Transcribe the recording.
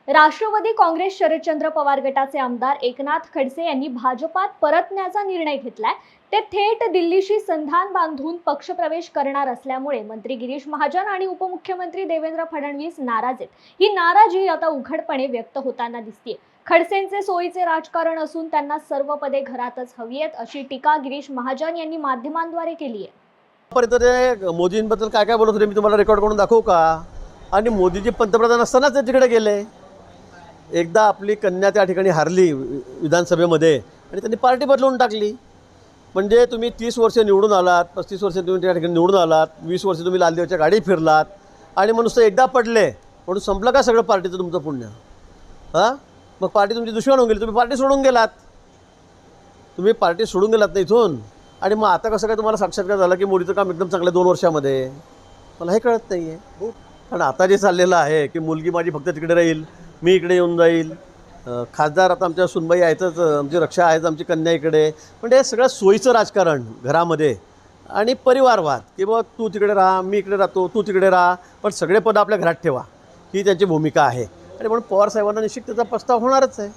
राष्ट्रवादी काँग्रेस शरदचंद्र पवार गटाचे आमदार एकनाथ खडसे यांनी भाजपात परतण्याचा निर्णय घेतलाय। ते थेट दिल्लीशी संधान बांधून पक्षप्रवेश करणार असल्यामुळे मंत्री गिरीश महाजन आणि उपमुख्यमंत्री देवेंद्र फडणवीस नाराज आहेत। ही नाराजी आता उघडपणे व्यक्त होताना दिसतेय। खडसेंचे सोयीचे राजकारण असून त्यांना सर्व पदे घरातच हवी आहेत अशी टीका गिरीश महाजन यांनी माध्यमांद्वारे केली आहे। मोदींबद्दल काय काय बोलत होते मी तुम्हाला रेकॉर्ड करून दाखवू का? आणि मोदीजी पंतप्रधान असतानाच ते तिकडे गेले। एकदा आपली कन्या त्या ठिकाणी हारली विधानसभेमध्ये आणि त्यांनी पार्टी बदलून टाकली। म्हणजे तुम्ही 30 वर्ष निवडून आलात, 35 वर्ष तुम्ही त्या ठिकाणी निवडून आलात, 20 वर्ष तुम्ही लाल देवाच्या गाडी फिरलात आणि मग नुसतं एकदा पडले म्हणून संपलं का सगळं पार्टीचं तुमचं पुण्य? हां, मग पार्टी तुमची दुश्मन होऊन गेली, तुम्ही पार्टी सोडून गेलात, ना इथून। आणि मग आता कसं काय तुम्हाला साक्षात्कार झाला की मोदीचं काम एकदम चांगलं 2 वर्षामध्ये? मला हे कळत नाही आहे। कारण आता जे चाललेलं आहे की मुलगी माझी फक्त तिकडे राहील, मी इकडे येऊन जाईल, खासदार आता आमच्या सुनबाई आहेतच, आमची रक्षा आहेच, आमची कन्या इकडे, म्हणजे हे सगळं सोयीचं राजकारण घरामध्ये आणि परिवारवाद की बाबा तू तिकडे राहा, मी इकडे राहतो, तू तिकडे राहा, पण सगळे पद आपल्या घरात ठेवा, ही त्यांची भूमिका आहे। आणि म्हणून पवार साहेबांना निश्चित त्याचा प्रस्ताव होणारच आहे।